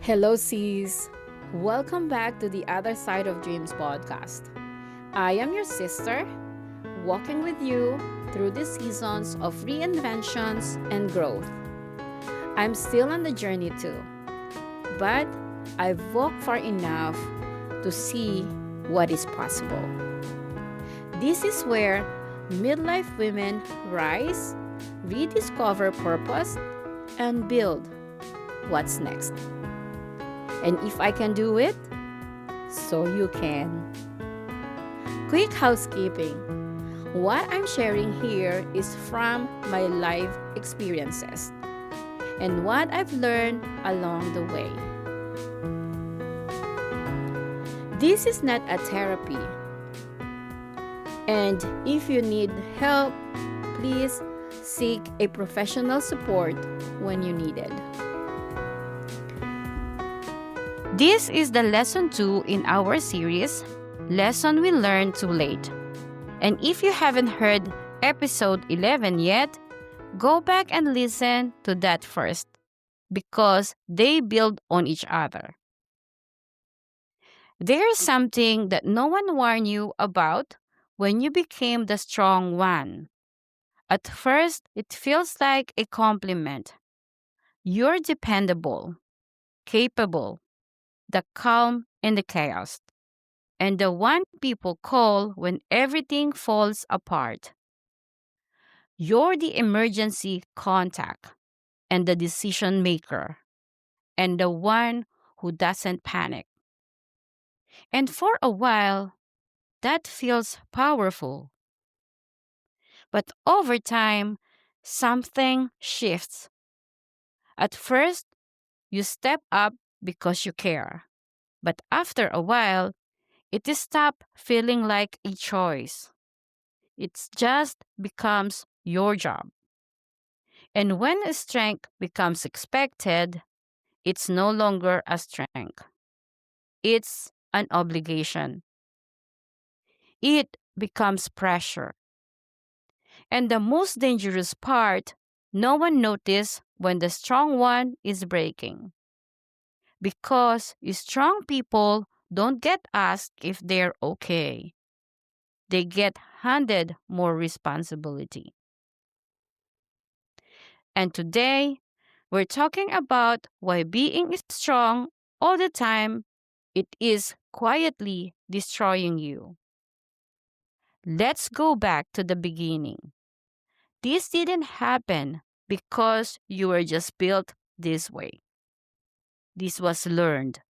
Hello, Cs. Welcome back to the Other Side of Dreams podcast. I am your sister, walking with you through the seasons of reinventions and growth. I'm still on the journey too, but I've walked far enough to see what is possible. This is where midlife women rise, rediscover purpose, and build what's next. And if I can do it, so you can. Quick housekeeping. What I'm sharing here is from my life experiences and what I've learned along the way. This is not a therapy. And if you need help, please seek a professional support when you need it. This is the lesson 2 in our series, Lesson We Learned Too Late. And if you haven't heard episode 11 yet, go back and listen to that first, because they build on each other. There's something that no one warned you about when you became the strong one. At first, it feels like a compliment. You're dependable, capable, the calm in the chaos, and the one people call when everything falls apart. You're the emergency contact and the decision maker and the one who doesn't panic. And for a while, that feels powerful. But over time, something shifts. At first, you step up because you care. But after a while, it stops feeling like a choice. It just becomes your job. And when a strength becomes expected, it's no longer a strength. It's an obligation. It becomes pressure. And the most dangerous part, no one notices when the strong one is breaking. Because strong people don't get asked if they're okay. They get handed more responsibility. And today, we're talking about why being strong all the time, it is quietly destroying you. Let's go back to the beginning. This didn't happen because you were just built this way. This was learned.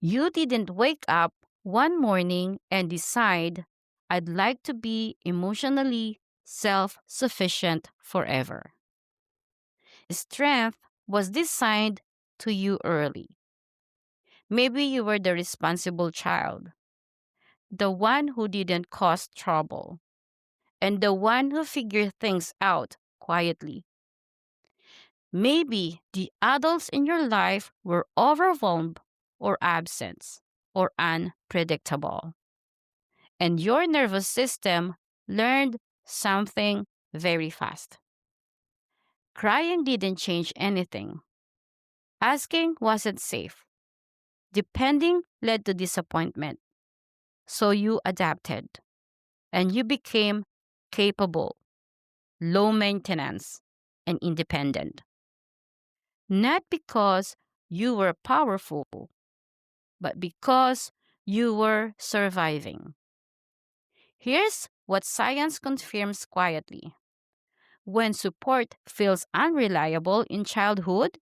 You didn't wake up one morning and decide, I'd like to be emotionally self sufficient forever. Strength was designed to you early. Maybe you were the responsible child, the one who didn't cause trouble, and the one who figured things out quietly. Maybe the adults in your life were overwhelmed or absent or unpredictable, and your nervous system learned something very fast. Crying didn't change anything. Asking wasn't safe. Depending led to disappointment. So you adapted and you became capable, low maintenance, and independent. Not because you were powerful, but because you were surviving. Here's what science confirms quietly. When support feels unreliable in childhood,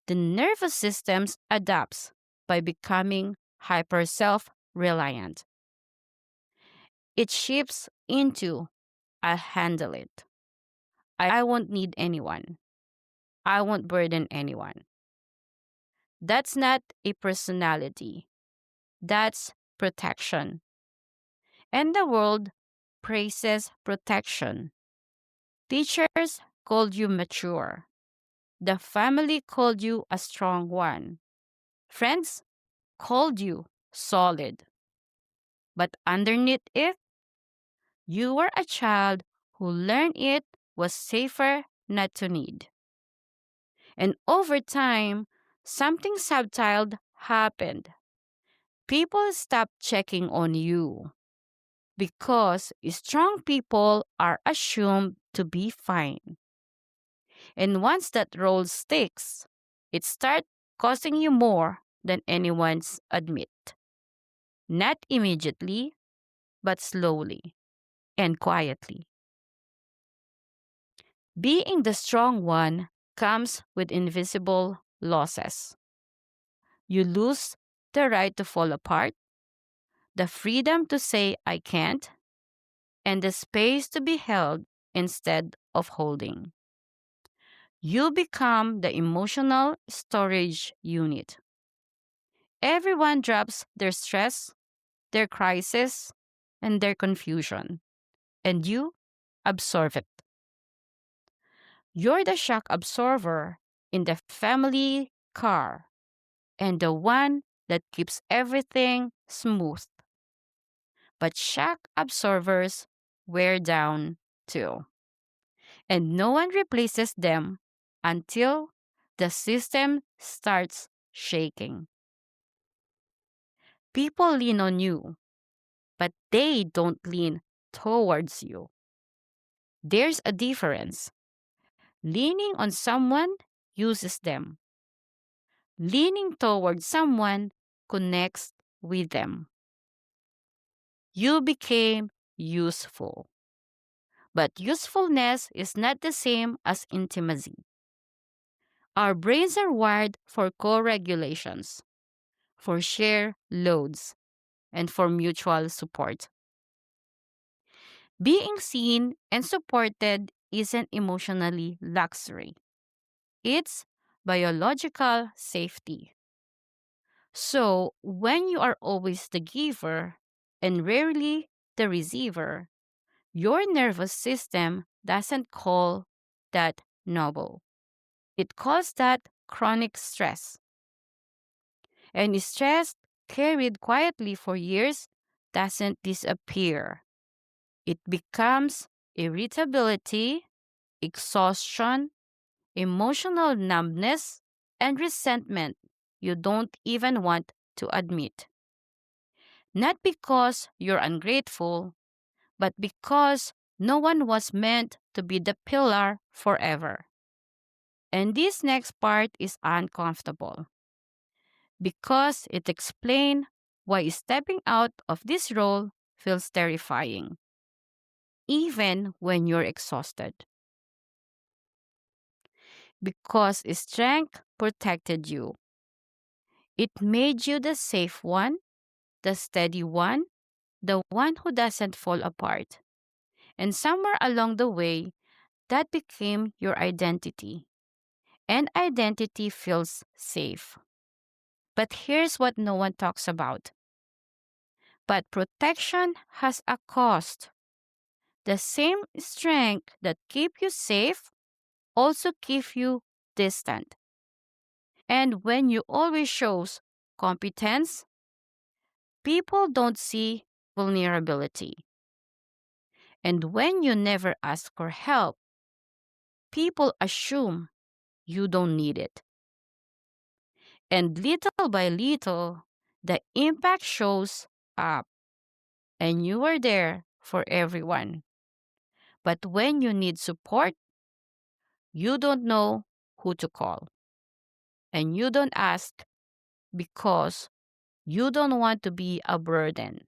the nervous system adapts by becoming hyper self reliant. It shifts into I'll handle it. I won't need anyone. I won't burden anyone. That's not a personality. That's protection. And the world praises protection. Teachers called you mature. The family called you a strong one. Friends called you solid. But underneath it, you were a child who learned it was safer not to need. And over time, something subtle happened. People stopped checking on you because strong people are assumed to be fine. And once that role sticks, it starts costing you more than anyone's admit. Not immediately, but slowly and quietly. Being the strong one comes with invisible losses. You lose the right to fall apart, the freedom to say I can't, and the space to be held instead of holding. You become the emotional storage unit. Everyone drops their stress, their crisis, and their confusion, and you absorb it. You're the shock absorber in the family car and the one that keeps everything smooth. But shock absorbers wear down too, and no one replaces them until the system starts shaking. People lean on you, but they don't lean towards you. There's a difference. Leaning on someone uses them. Leaning towards someone connects with them. You became useful. But usefulness is not the same as intimacy. Our brains are wired for co regulations, for share loads, and for mutual support. Being seen and supported isn't emotionally luxury, it's biological safety. So, when you are always the giver and rarely the receiver, your nervous system doesn't call that noble. It calls that chronic stress. And stress carried quietly for years doesn't disappear. It becomes irritability, exhaustion, emotional numbness, and resentment you don't even want to admit. Not because you're ungrateful, but because no one was meant to be the pillar forever. And this next part is uncomfortable because it explains why stepping out of this role feels terrifying, even when you're exhausted. Because strength protected you, it made you the safe one, the steady one, the one who doesn't fall apart. And somewhere along the way, that became your identity. And identity feels safe. But here's what no one talks about. But protection has a cost. The same strength that keep you safe also keep you distant. And when you always shows competence, people don't see vulnerability. And when you never ask for help, people assume you don't need it. And little by little, the impact shows up, and you are there for everyone. But when you need support, you don't know who to call. And you don't ask because you don't want to be a burden.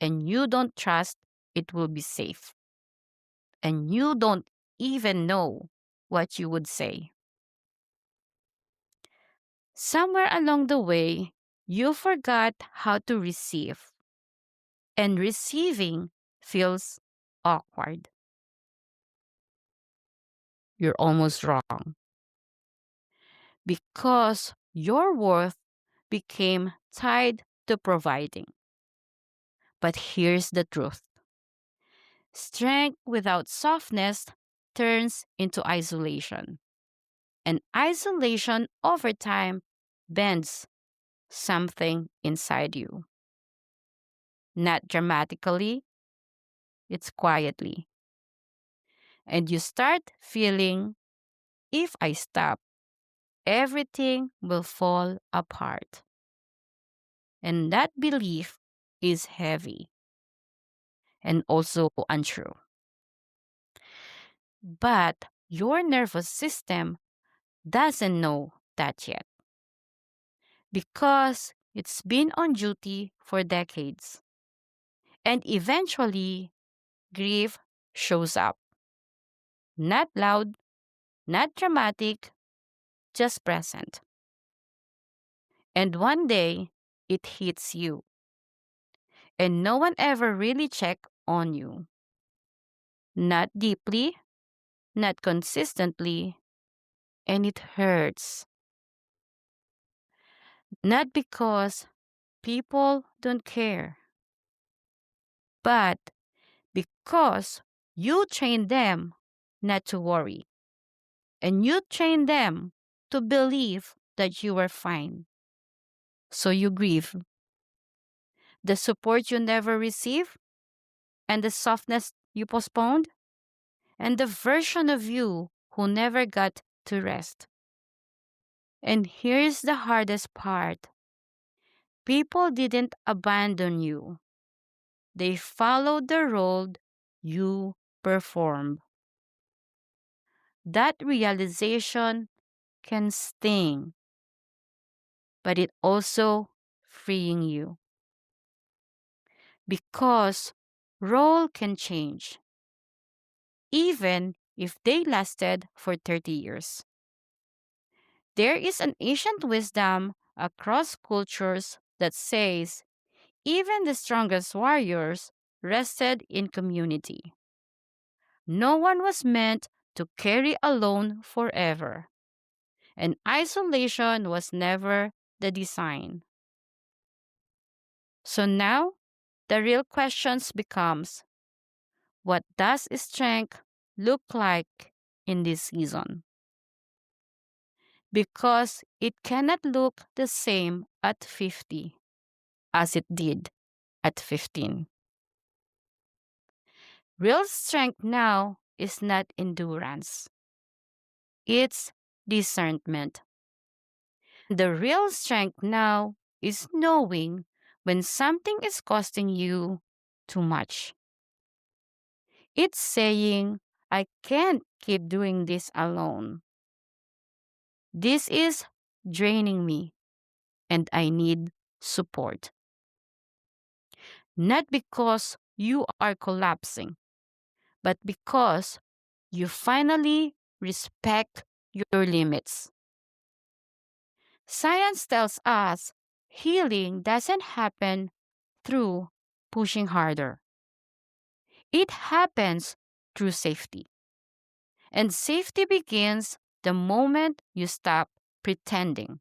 And you don't trust it will be safe. And you don't even know what you would say. Somewhere along the way, you forgot how to receive. And receiving feels awkward. You're almost wrong. Because your worth became tied to providing. But here's the truth: strength without softness turns into isolation. And isolation over time bends something inside you. Not dramatically, it's quietly. And you start feeling, if I stop, everything will fall apart. And that belief is heavy and also untrue. But your nervous system doesn't know that yet because it's been on duty for decades. And eventually, grief shows up. Not loud, not dramatic, just present. And one day, it hits you. And no one ever really checked on you. Not deeply, not consistently, and it hurts. Not because people don't care, but because you train them not to worry. And you train them to believe that you are fine. So you grieve. The support you never receive, and the softness you postponed, and the version of you who never got to rest. And here's the hardest part: people didn't abandon you, they followed the role you performed. That realization can sting, but it also freeing you because role can change even if they lasted for 30 years. There is an ancient wisdom across cultures that says even the strongest warriors rested in community. No one was meant to carry alone forever, and isolation was never the design. So now the real questions becomes, what does strength look like in this season? Because it cannot look the same at 50 as it did at 15. Real strength now is not endurance, it's discernment. The real strength now is knowing when something is costing you too much. It's saying, I can't keep doing this alone. This is draining me and I need support. Not because you are collapsing, but because you finally respect your limits. Science tells us healing doesn't happen through pushing harder. It happens through safety. And safety begins the moment you stop pretending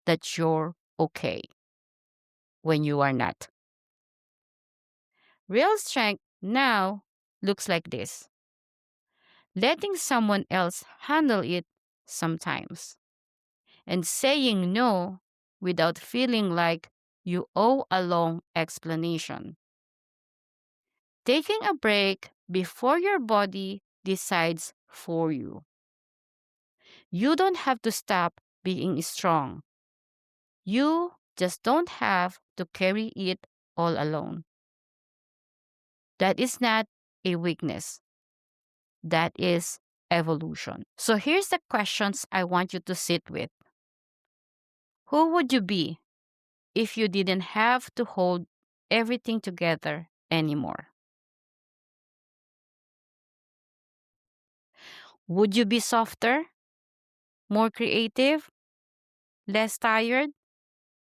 that you're okay when you are not. Real strength now looks like this: letting someone else handle it sometimes, and saying no without feeling like you owe a long explanation. Taking a break before your body decides for you. You don't have to stop being strong. You just don't have to carry it all alone. That is not a weakness. That is evolution. So here's the questions I want you to sit with. Who would you be if you didn't have to hold everything together anymore? Would you be softer, more creative, less tired,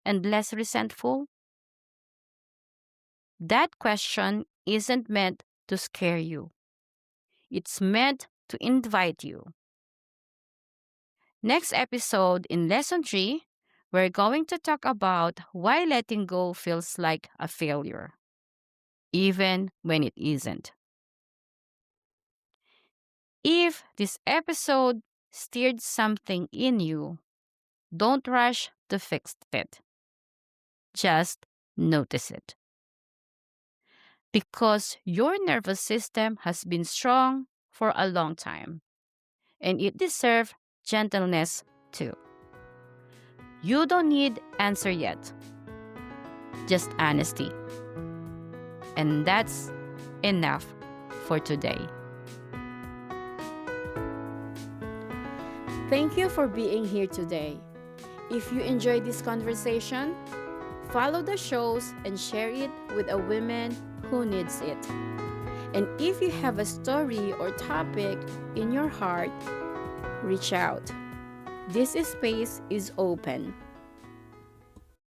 and less resentful? That question isn't meant to scare you. It's meant to invite you. Next episode in Lesson 3, we're going to talk about why letting go feels like a failure, even when it isn't. If this episode stirred something in you, don't rush to fix it. Just notice it. Because your nervous system has been strong for a long time, and it deserves gentleness too. You don't need answer yet, just honesty. And that's enough for today. Thank you for being here today. If you enjoyed this conversation, follow the shows and share it with a woman who needs it. And if you have a story or topic in your heart, reach out. This space is open.